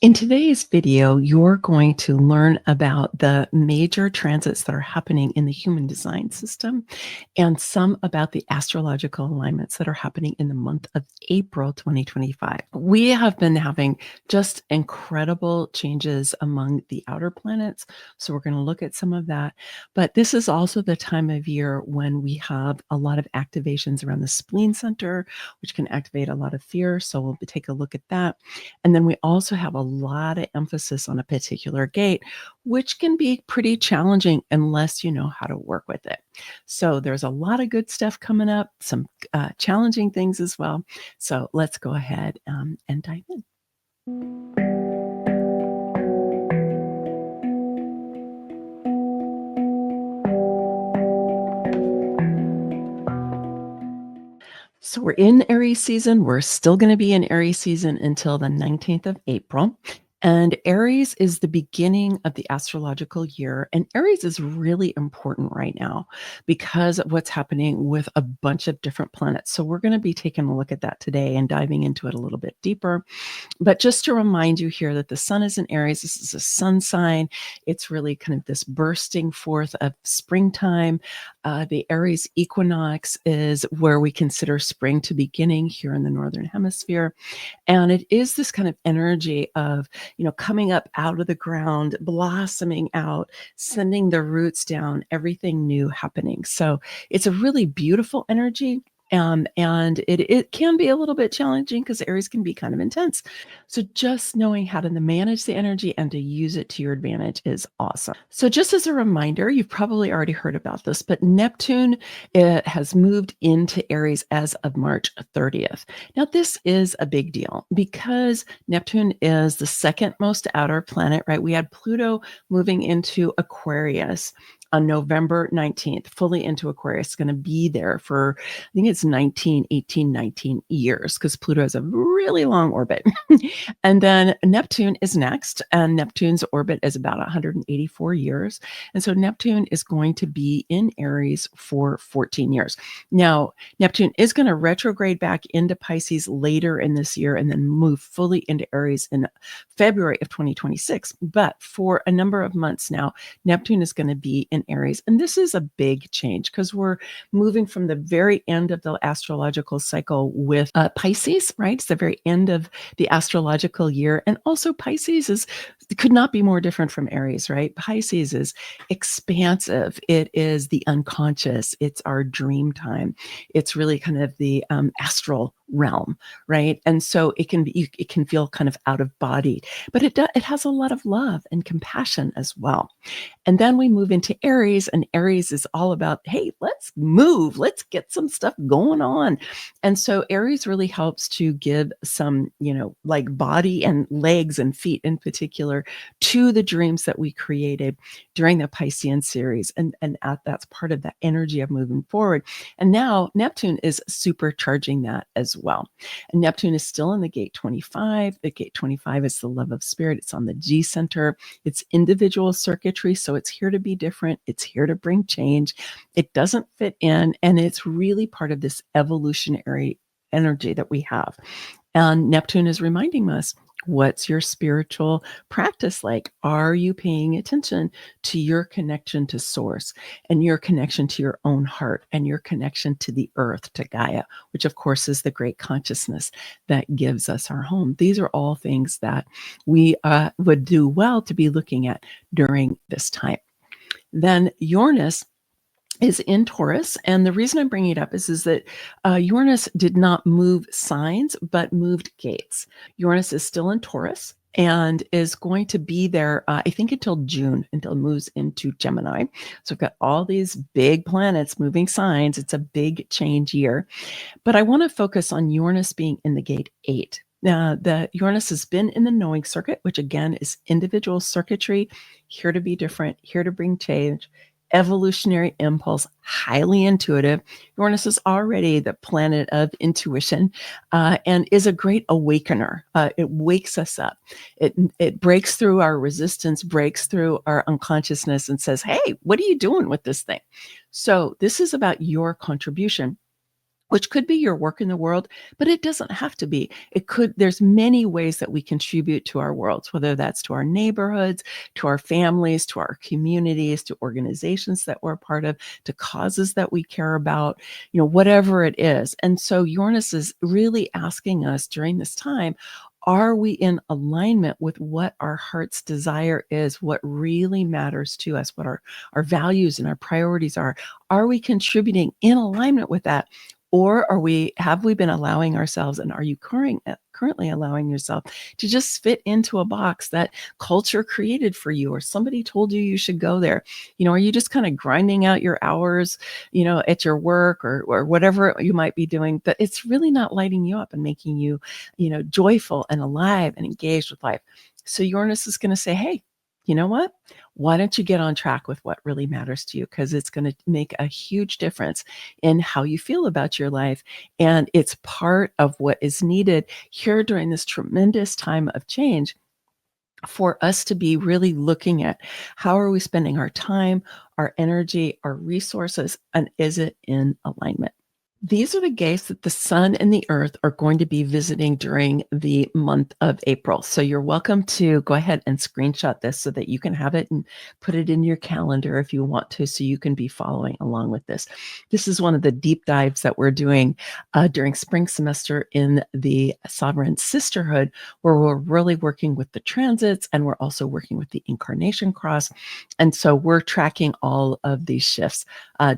In today's video, you're going to learn about the major transits that are happening in the human design system and some about the astrological alignments that are happening in the month of April 2025. We have been having just incredible changes among the outer planets, so we're going to look at some of that. But this is also the time of year when we have a lot of activations around the spleen center, which can activate a lot of fear. So we'll take a look at that. And then we also have a lot of emphasis on a particular gate, which can be pretty challenging unless you know how to work with it. So there's a lot of good stuff coming up, some challenging things as well. So let's go ahead and dive in. So we're in Aries season. We're still going to be in Aries season until the 19th of April. And Aries is the beginning of the astrological year. And Aries is really important right now because of what's happening with a bunch of different planets. So we're going to be taking a look at that today and diving into it a little bit deeper. But just to remind you here that the sun is in Aries, this is a sun sign. It's really kind of this bursting forth of springtime. The Aries equinox is where we consider spring to beginning here in the Northern Hemisphere. And it is this kind of energy of, coming up out of the ground, blossoming out, sending the roots down, everything new happening. So it's a really beautiful energy. And it can be a little bit challenging because Aries can be kind of intense. So just knowing how to manage the energy and to use it to your advantage is awesome. So just as a reminder, you've probably already heard about this, but Neptune has moved into Aries as of March 30th. Now, this is a big deal because Neptune is the second most outer planet, right? We had Pluto moving into Aquarius on November 19th, fully into Aquarius. It's going to be there for, I think it's 19 years because Pluto has a really long orbit. And then Neptune is next, and Neptune's orbit is about 184 years. And so Neptune is going to be in Aries for 14 years. Now, Neptune is going to retrograde back into Pisces later in this year and then move fully into Aries in February of 2026. But for a number of months now, Neptune is going to be in Aries. And this is a big change because we're moving from the very end of the astrological cycle with Pisces, right? It's the very end of the astrological year. And also Pisces could not be more different from Aries, right? Pisces is expansive. It is the unconscious. It's our dream time. It's really kind of the astral realm, right? And so it can feel kind of out of body, but it has a lot of love and compassion as well. And then we move into Aries, and Aries is all about, hey, let's move, let's get some stuff going on. And so Aries really helps to give some, like body and legs and feet in particular to the dreams that we created during the Piscean series. And that's part of that energy of moving forward. And now Neptune is supercharging that as well. And Neptune is still in the gate 25. The gate 25 is the love of spirit. It's on the G center. It's individual circuitry. So it's here to be different. It's here to bring change. It doesn't fit in. And it's really part of this evolutionary energy that we have. And Neptune is reminding us, what's your spiritual practice like? Are you paying attention to your connection to source and your connection to your own heart and your connection to the earth, to Gaia, which of course is the great consciousness that gives us our home? These are all things that we would do well to be looking at during this time. Then Uranus is in Taurus. And the reason I'm bringing it up is that Uranus did not move signs, but moved gates. Uranus is still in Taurus and is going to be there, I think, until June, until it moves into Gemini. So we've got all these big planets moving signs. It's a big change year. But I want to focus on Uranus being in the gate 8. Now, the Uranus has been in the knowing circuit, which again is individual circuitry, here to be different, here to bring change, evolutionary impulse, highly intuitive. Uranus is already the planet of intuition and is a great awakener. It wakes us up. It breaks through our resistance, breaks through our unconsciousness and says, hey, what are you doing with this thing? So this is about your contribution. which could be your work in the world, but it doesn't have to be. There's many ways that we contribute to our worlds, whether that's to our neighborhoods, to our families, to our communities, to organizations that we're a part of, to causes that we care about, whatever it is. And so Uranus is really asking us during this time, are we in alignment with what our heart's desire is, what really matters to us, what our values and our priorities are? Are we contributing in alignment with that? Or have we been allowing ourselves, and are you currently allowing yourself to just fit into a box that culture created for you, or somebody told you should go there? Are you just kind of grinding out your hours, at your work or whatever you might be doing, that it's really not lighting you up and making you, joyful and alive and engaged with life? So Uranus is going to say, hey, you know what? Why don't you get on track with what really matters to you? Because it's going to make a huge difference in how you feel about your life. And it's part of what is needed here during this tremendous time of change for us to be really looking at how are we spending our time, our energy, our resources, and is it in alignment? These are the gates that the sun and the earth are going to be visiting during the month of April. So you're welcome to go ahead and screenshot this so that you can have it and put it in your calendar if you want to, so you can be following along with this. This is one of the deep dives that we're doing during spring semester in the Sovereign Sisterhood, where we're really working with the transits, and we're also working with the incarnation cross. And so we're tracking all of these shifts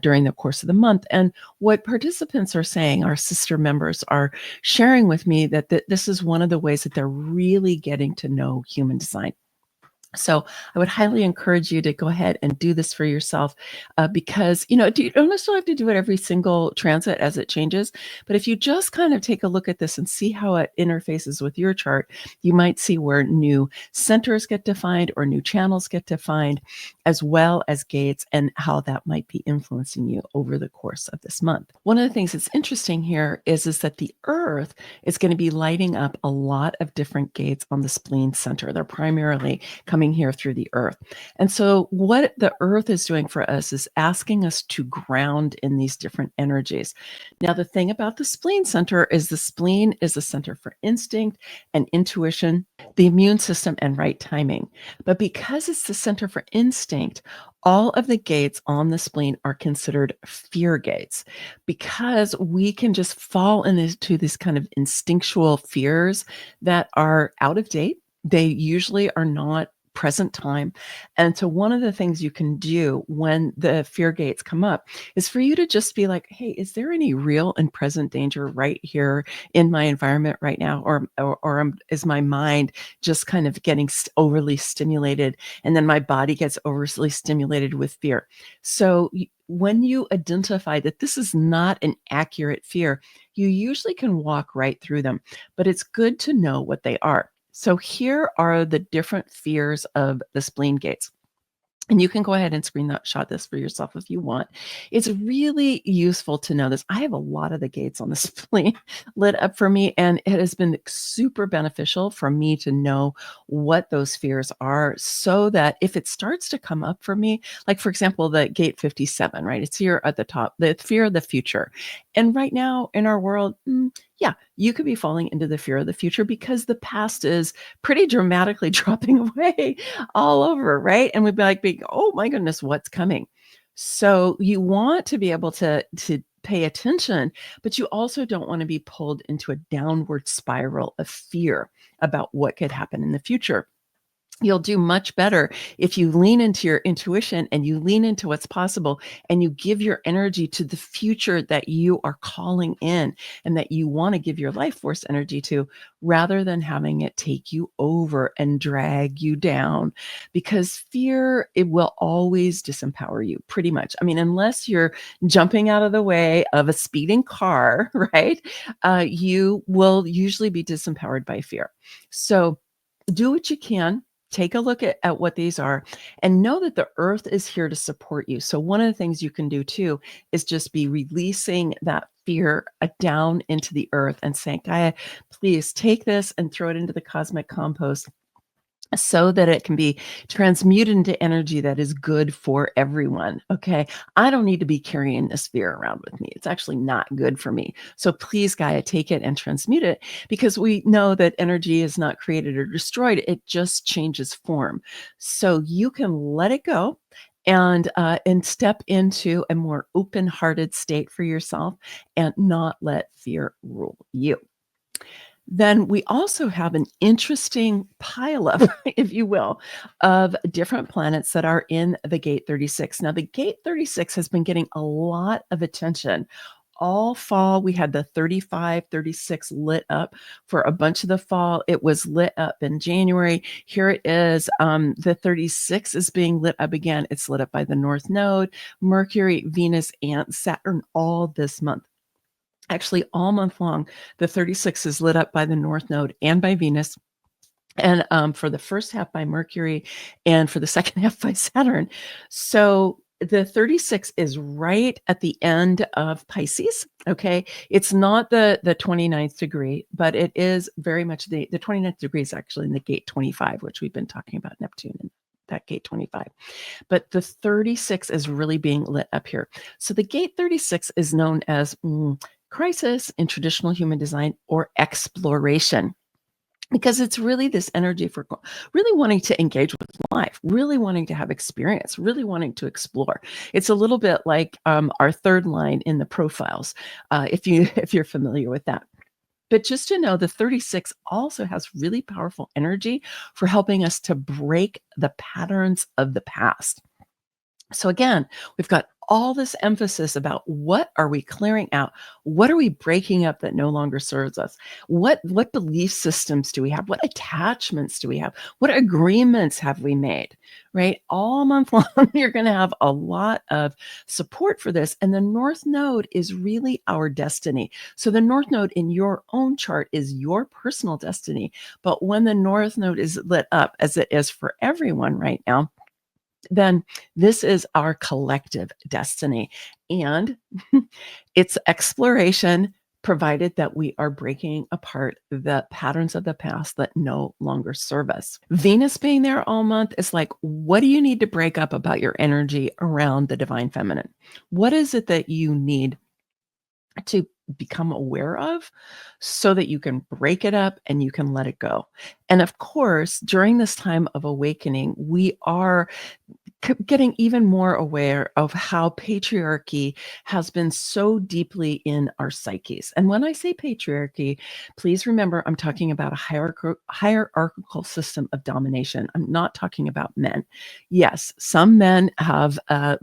during the course of the month. And what participants are saying, our sister members are sharing with me, that this is one of the ways that they're really getting to know human design. So I would highly encourage you to go ahead and do this for yourself, because, you don't necessarily have to do it every single transit as it changes. But if you just kind of take a look at this and see how it interfaces with your chart, you might see where new centers get defined or new channels get defined, as well as gates, and how that might be influencing you over the course of this month. One of the things that's interesting here is that the Earth is going to be lighting up a lot of different gates on the spleen center. They're primarily coming here through the Earth. And so what the Earth is doing for us is asking us to ground in these different energies. Now, the thing about the spleen center is the spleen is the center for instinct and intuition, the immune system, and right timing. But because it's the center for instinct, all of the gates on the spleen are considered fear gates, because we can just fall into these kind of instinctual fears that are out of date. They usually are not present time. And so one of the things you can do when the fear gates come up is for you to just be like, hey, is there any real and present danger right here in my environment right now? Or is my mind just kind of getting overly stimulated, and then my body gets overly stimulated with fear? So when you identify that this is not an accurate fear, you usually can walk right through them, but it's good to know what they are. So here are the different fears of the spleen gates. And you can go ahead and screenshot this for yourself if you want. It's really useful to know this. I have a lot of the gates on the spleen lit up for me, and it has been super beneficial for me to know what those fears are, so that if it starts to come up for me, like for example, the gate 57, right? It's here at the top, the fear of the future. And right now in our world, yeah, you could be falling into the fear of the future because the past is pretty dramatically dropping away all over, right? And we'd be like, oh my goodness, what's coming? So you want to be able to pay attention, but you also don't want to be pulled into a downward spiral of fear about what could happen in the future. You'll do much better if you lean into your intuition and you lean into what's possible, and you give your energy to the future that you are calling in and that you want to give your life force energy to, rather than having it take you over and drag you down. Because fear, it will always disempower you, pretty much. I mean, unless you're jumping out of the way of a speeding car, right? You will usually be disempowered by fear. So do what you can. Take a look at what these are, and know that the Earth is here to support you. So one of the things you can do too is just be releasing that fear down into the Earth and saying, Gaia, please take this and throw it into the cosmic compost. so that it can be transmuted into energy that is good for everyone. Okay. I don't need to be carrying this fear around with me. It's actually not good for me. So please, Gaia, take it and transmute it, because we know that energy is not created or destroyed. It just changes form. So you can let it go and step into a more open-hearted state for yourself and not let fear rule you. Then we also have an interesting pileup, if you will, of different planets that are in the gate 36. Now, the gate 36 has been getting a lot of attention. All fall, we had the 35, 36 lit up for a bunch of the fall. It was lit up in January. Here it is. The 36 is being lit up again. It's lit up by the North Node, Mercury, Venus, and Saturn all this month. Actually, all month long, the 36 is lit up by the North Node and by Venus, and for the first half by Mercury, and for the second half by Saturn. So the 36 is right at the end of Pisces. Okay. It's not the 29th degree, but it is very much the 29th degree is actually in the gate 25, which we've been talking about Neptune and that gate 25. But the 36 is really being lit up here. So the gate 36 is known as crisis in traditional human design, or exploration, because it's really this energy for really wanting to engage with life, really wanting to have experience, really wanting to explore. It's a little bit like our third line in the profiles, if you're familiar with that. But just to know, the 36 also has really powerful energy for helping us to break the patterns of the past. So again, we've got all this emphasis about what are we clearing out? What are we breaking up that no longer serves us? What belief systems do we have? What attachments do we have? What agreements have we made? Right? All month long, you're going to have a lot of support for this. And the North Node is really our destiny. So the North Node in your own chart is your personal destiny. But when the North Node is lit up, as it is for everyone right now, then this is our collective destiny. And it's exploration, provided that we are breaking apart the patterns of the past that no longer serve us. Venus being there all month is like, what do you need to break up about your energy around the divine feminine? What is it that you need to become aware of so that you can break it up and you can let it go? And of course, during this time of awakening, we are getting even more aware of how patriarchy has been so deeply in our psyches. And when I say patriarchy, please remember I'm talking about a hierarchical system of domination. I'm not talking about men. Yes, some men have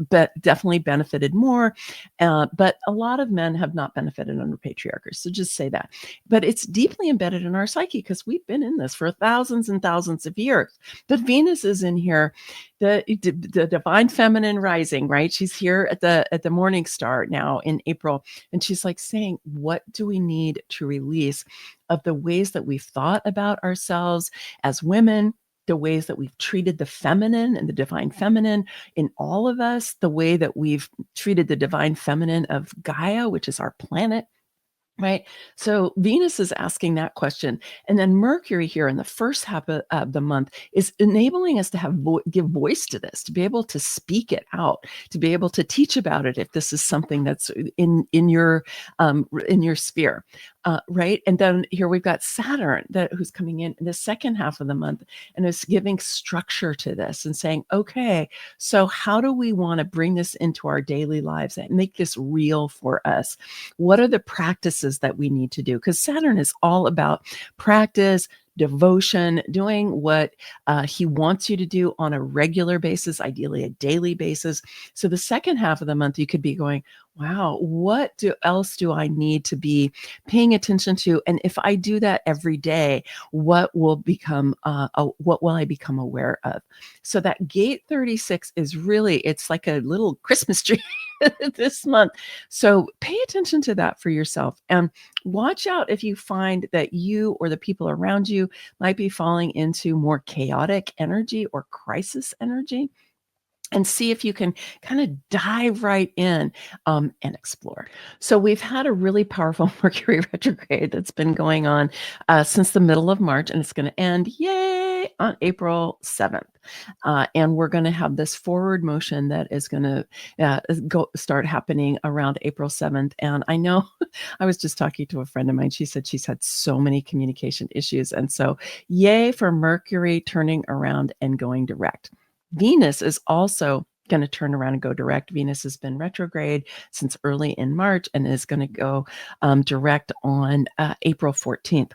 definitely benefited more, but a lot of men have not benefited under patriarchy. So just say that. But it's deeply embedded in our psyche because we've been in this for thousands and thousands of years. But Venus is in here, the divine feminine rising, right? She's here at the morning star now in April, and she's like saying, what do we need to release of the ways that we've thought about ourselves as women, the ways that we've treated the feminine and the divine feminine in all of us, the way that we've treated the divine feminine of Gaia, which is our planet. Right. So Venus is asking that question. And then Mercury here in the first half of the month is enabling us to have give voice to this, to be able to speak it out, to be able to teach about it if this is something that's in your sphere. Right. And then here we've got Saturn who's coming in the second half of the month and is giving structure to this and saying, okay, so how do we want to bring this into our daily lives and make this real for us? What are the practices that we need to do? Because Saturn is all about practice, devotion, doing what he wants you to do on a regular basis, ideally a daily basis. So the second half of the month, you could be going, wow, what else do I need to be paying attention to? And if I do that every day, what will I become aware of? So that gate 36 is really, it's like a little Christmas tree this month. So pay attention to that for yourself and watch out if you find that you or the people around you might be falling into more chaotic energy or crisis energy, and see if you can kind of dive right in and explore. So we've had a really powerful Mercury retrograde that's been going on since the middle of March, and it's going to end, yay, on April 7th. And we're going to have this forward motion that is going to start happening around April 7th. And I know I was just talking to a friend of mine. She said she's had so many communication issues. And so yay for Mercury turning around and going direct. Venus is also going to turn around and go direct. Venus has been retrograde since early in March and is going to go direct on April 14th.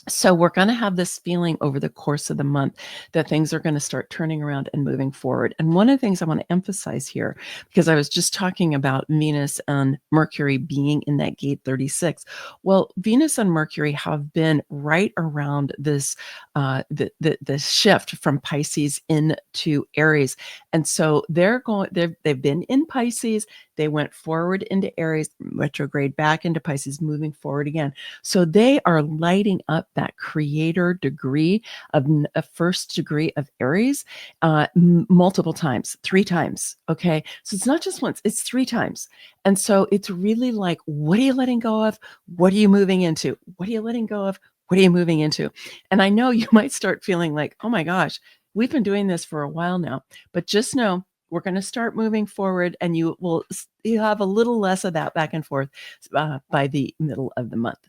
So we're going to have this feeling over the course of the month that things are going to start turning around and moving forward. And one of the things I want to emphasize here, because I was just talking about Venus and Mercury being in that gate 36. Well, Venus and Mercury have been right around this the shift from Pisces into Aries. And so they've been in Pisces, they went forward into Aries, retrograde back into Pisces, moving forward again. So they are lighting up that creator degree of a first degree of Aries multiple times, 3 times. Okay. So it's not just once, it's 3 times. And so it's really like, what are you letting go of? What are you moving into? What are you letting go of? What are you moving into? And I know you might start feeling like, oh my gosh, we've been doing this for a while now, but just know we're going to start moving forward and you have a little less of that back and forth by the middle of the month.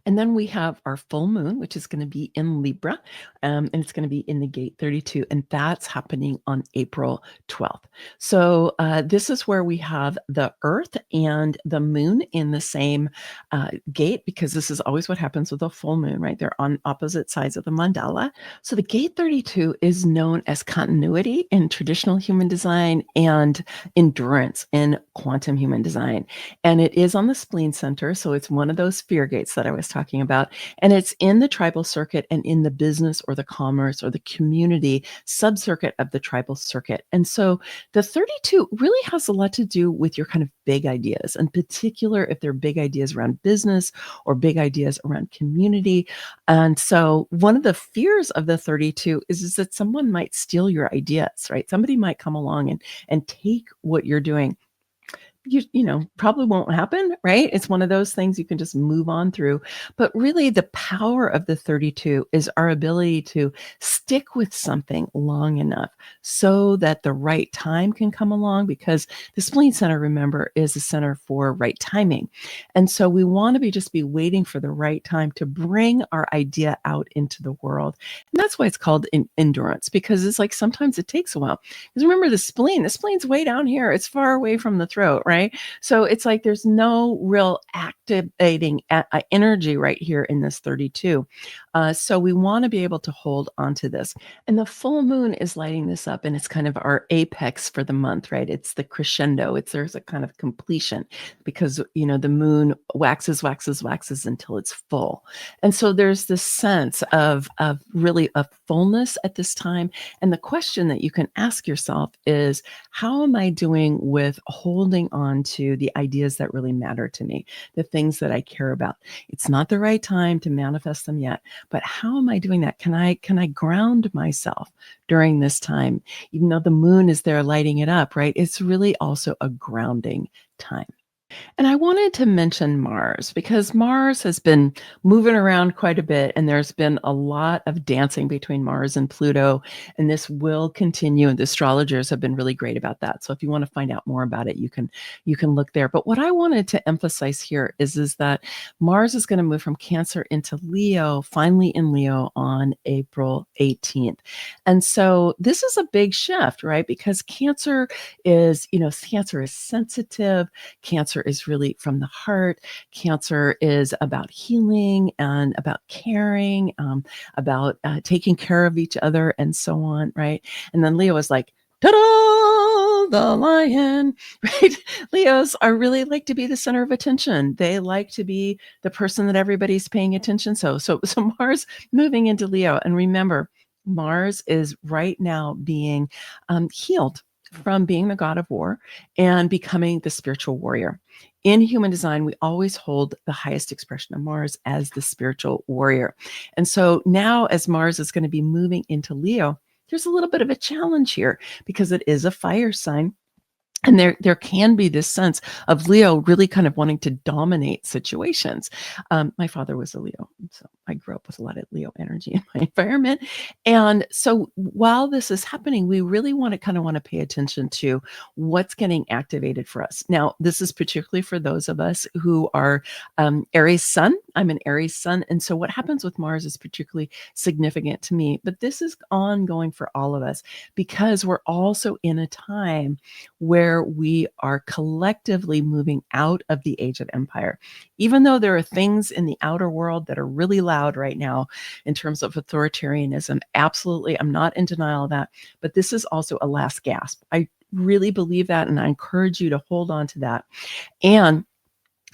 And then we have our full moon, which is going to be in Libra, and it's going to be in the gate 32, and that's happening on April 12th. So this is where we have the Earth and the moon in the same gate, because this is always what happens with a full moon, right? They're on opposite sides of the mandala. So the gate 32 is known as continuity in traditional human design and endurance in quantum human design. And it is on the spleen center. So it's one of those fear gates that I was talking about. And it's in the tribal circuit and in the business or the commerce or the community subcircuit of the tribal circuit. And so the 32 really has a lot to do with your kind of big ideas, in particular, if they're big ideas around business or big ideas around community. And so one of the fears of the 32 is that someone might steal your ideas, right? Somebody might come along and take what you're doing. You know, probably won't happen, right? It's one of those things you can just move on through. But really, the power of the 32 is our ability to stick with something long enough so that the right time can come along, because the spleen center, remember, is a center for right timing. And so we want to just be waiting for the right time to bring our idea out into the world. And that's why it's called endurance, because it's like sometimes it takes a while. Because remember, the spleen's way down here. It's far away from the throat, right? So it's like there's no real activating energy right here in this 32. So we want to be able to hold on to this. And the full moon is lighting this up, and it's kind of our apex for the month, right? It's the crescendo. There's a kind of completion, because, you know, the moon waxes until it's full. And so there's this sense of really a fullness at this time. And the question that you can ask yourself is, how am I doing with holding on to the ideas that really matter to me, the things that I care about? It's not the right time to manifest them yet, but how am I doing that? Can I ground myself during this time? Even though the moon is there lighting it up, right? It's really also a grounding time. And I wanted to mention Mars, because Mars has been moving around quite a bit, and there's been a lot of dancing between Mars and Pluto, and this will continue. And the astrologers have been really great about that. So if you want to find out more about it, you can look there. But what I wanted to emphasize here is that Mars is going to move from Cancer into Leo, finally in Leo on April 18th. And so this is a big shift, right? Because Cancer is sensitive. Cancer is really from the heart. Cancer is about healing and about caring, about taking care of each other and so on, right? And then Leo is like, ta-da, the lion, right? Leos are really like to be the center of attention. They like to be the person that everybody's paying attention. So Mars moving into Leo. And remember, Mars is right now being healed from being the god of war and becoming the spiritual warrior. In human design, we always hold the highest expression of Mars as the spiritual warrior. And so now, as Mars is going to be moving into Leo, there's a little bit of a challenge here, because it is a fire sign. And there can be this sense of Leo really kind of wanting to dominate situations. My father was a Leo, so I grew up with a lot of Leo energy in my environment. And so while this is happening, we really want to pay attention to what's getting activated for us. Now, this is particularly for those of us who are Aries Sun. I'm an Aries Sun. And so what happens with Mars is particularly significant to me, but this is ongoing for all of us because we're also in a time where we are collectively moving out of the age of empire. Even though there are things in the outer world that are really loud right now in terms of authoritarianism, absolutely, I'm not in denial of that, but this is also a last gasp. I really believe that, and I encourage you to hold on to that. And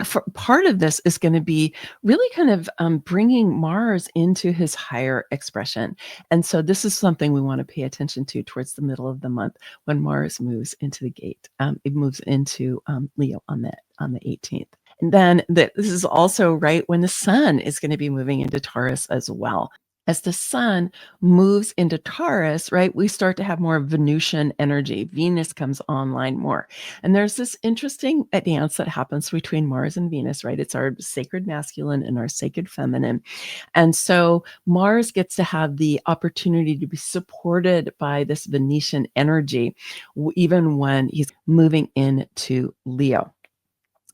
for part of this is going to be really kind of bringing Mars into his higher expression. And so this is something we want to pay attention to towards the middle of the month when Mars moves into the gate. It moves into Leo on the 18th. And then this is also right when the sun is going to be moving into Taurus as well. As the sun moves into Taurus, right, we start to have more Venusian energy. Venus comes online more. And there's this interesting dance that happens between Mars and Venus, right? It's our sacred masculine and our sacred feminine. And so Mars gets to have the opportunity to be supported by this Venetian energy, even when he's moving into Leo.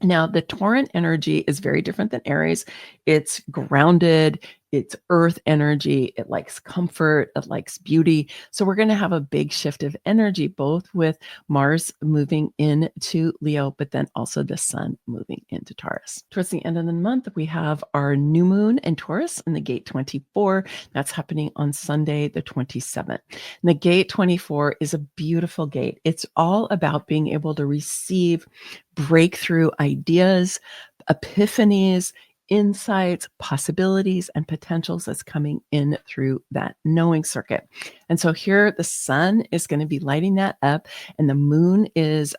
Now, the Tauran energy is very different than Aries. It's grounded, it's earth energy, it likes comfort, it likes beauty. So we're going to have a big shift of energy, both with Mars moving into Leo, but then also the sun moving into Taurus. Towards the end of the month, we have our new moon in Taurus in the gate 24. That's happening on Sunday, the 27th. And the gate 24 is a beautiful gate. It's all about being able to receive breakthrough ideas, epiphanies, insights, possibilities, and potentials that's coming in through that knowing circuit. And so here the sun is going to be lighting that up, and the moon is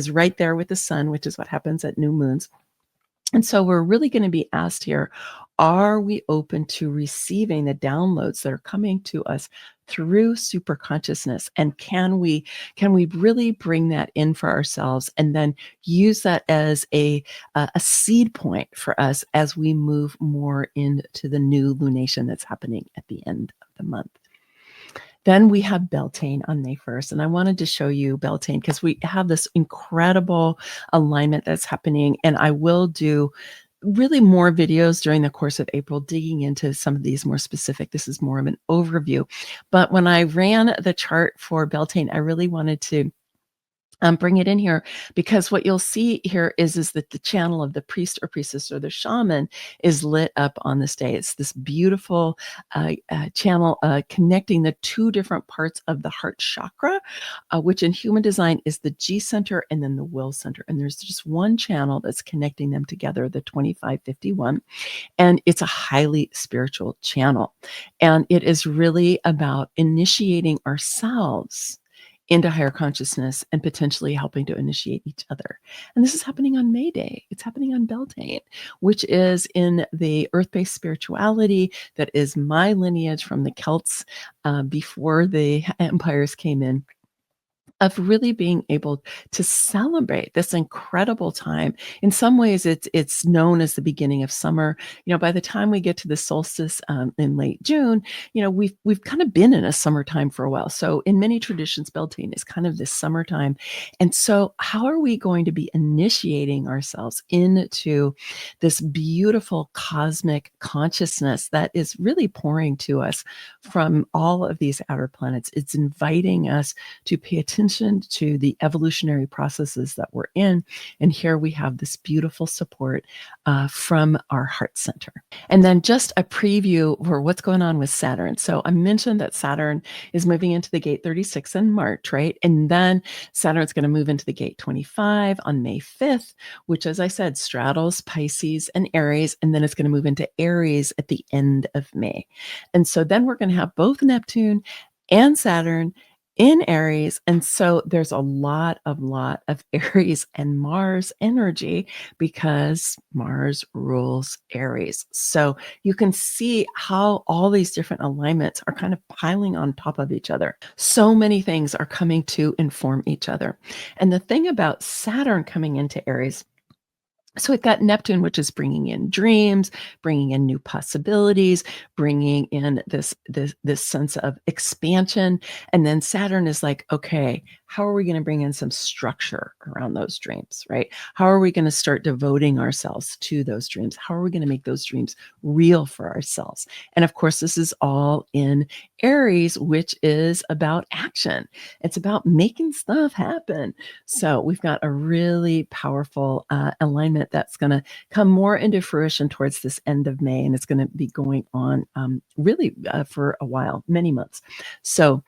right there with the sun, which is what happens at new moons. And so we're really going to be asked here, are we open to receiving the downloads that are coming to us through super consciousness? And can we really bring that in for ourselves and then use that as a seed point for us as we move more into the new lunation that's happening at the end of the month? Then we have Beltane on May 1st. And I wanted to show you Beltane because we have this incredible alignment that's happening. And I will do really more videos during the course of April, digging into some of these more specific. This is more of an overview. But when I ran the chart for Beltane, I really wanted to bring it in here because what you'll see here is that the channel of the priest or priestess or the shaman is lit up on this day. It's this beautiful channel connecting the two different parts of the heart chakra, which in human design is the G center and then the will center. And there's just one channel that's connecting them together, the 2551. And it's a highly spiritual channel. And it is really about initiating ourselves into higher consciousness and potentially helping to initiate each other. And this is happening on May Day. It's happening on Beltane, which is in the earth-based spirituality that is my lineage from the Celts before the empires came in, of really being able to celebrate this incredible time. In some ways, it's known as the beginning of summer. You know, by the time we get to the solstice in late June, you know, we've kind of been in a summertime for a while. So in many traditions, Beltane is kind of this summertime. And so how are we going to be initiating ourselves into this beautiful cosmic consciousness that is really pouring to us from all of these outer planets? It's inviting us to pay attention to the evolutionary processes that we're in. And here we have this beautiful support from our heart center. And then just a preview for what's going on with Saturn. So I mentioned that Saturn is moving into the gate 36 in March, right? And then Saturn's going to move into the gate 25 on May 5th, which, as I said, straddles Pisces and Aries. And then it's going to move into Aries at the end of May. And so then we're going to have both Neptune and Saturn in Aries. And so there's a lot of Aries and Mars energy because Mars rules Aries. So you can see how all these different alignments are kind of piling on top of each other. So many things are coming to inform each other. And the thing about Saturn coming into Aries, so we've got Neptune, which is bringing in dreams, bringing in new possibilities, bringing in this sense of expansion. And then Saturn is like, okay, how are we going to bring in some structure around those dreams, right? How are we going to start devoting ourselves to those dreams? How are we going to make those dreams real for ourselves? And of course, this is all in Aries, which is about action. It's about making stuff happen. So we've got a really powerful alignment that's going to come more into fruition towards this end of May, and it's going to be going on really for a while, many months. So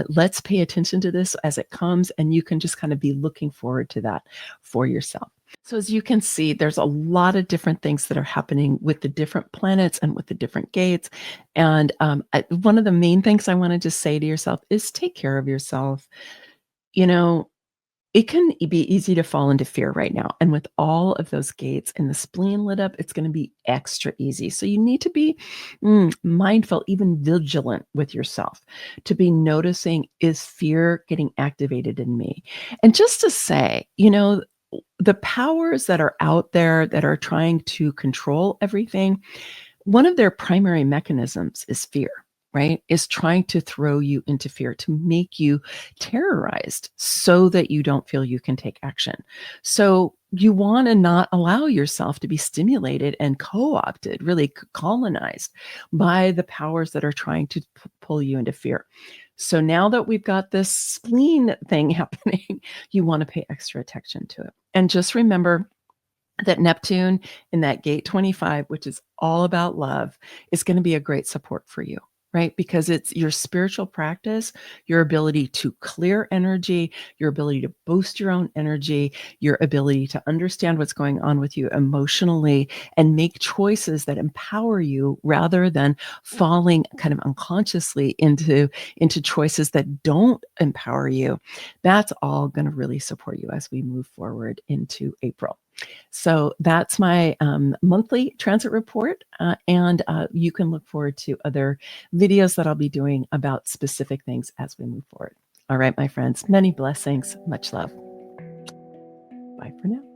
let's pay attention to this as it comes, and you can just kind of be looking forward to that for yourself. So as you can see, there's a lot of different things that are happening with the different planets and with the different gates. And one of the main things I want to just say to yourself is take care of yourself. You know, it can be easy to fall into fear right now. And with all of those gates and the spleen lit up, it's going to be extra easy. So you need to be mindful, even vigilant with yourself, to be noticing, is fear getting activated in me? And just to say, the powers that are out there that are trying to control everything, one of their primary mechanisms is fear, right? Is trying to throw you into fear, to make you terrorized so that you don't feel you can take action. So you want to not allow yourself to be stimulated and co-opted, really colonized by the powers that are trying to pull you into fear. So now that we've got this spleen thing happening, you want to pay extra attention to it. And just remember that Neptune in that gate 25, which is all about love, is going to be a great support for you, right? Because it's your spiritual practice, your ability to clear energy, your ability to boost your own energy, your ability to understand what's going on with you emotionally and make choices that empower you rather than falling kind of unconsciously into choices that don't empower you. That's all going to really support you as we move forward into April. So that's my monthly transit report. And you can look forward to other videos that I'll be doing about specific things as we move forward. All right, my friends, many blessings, much love. Bye for now.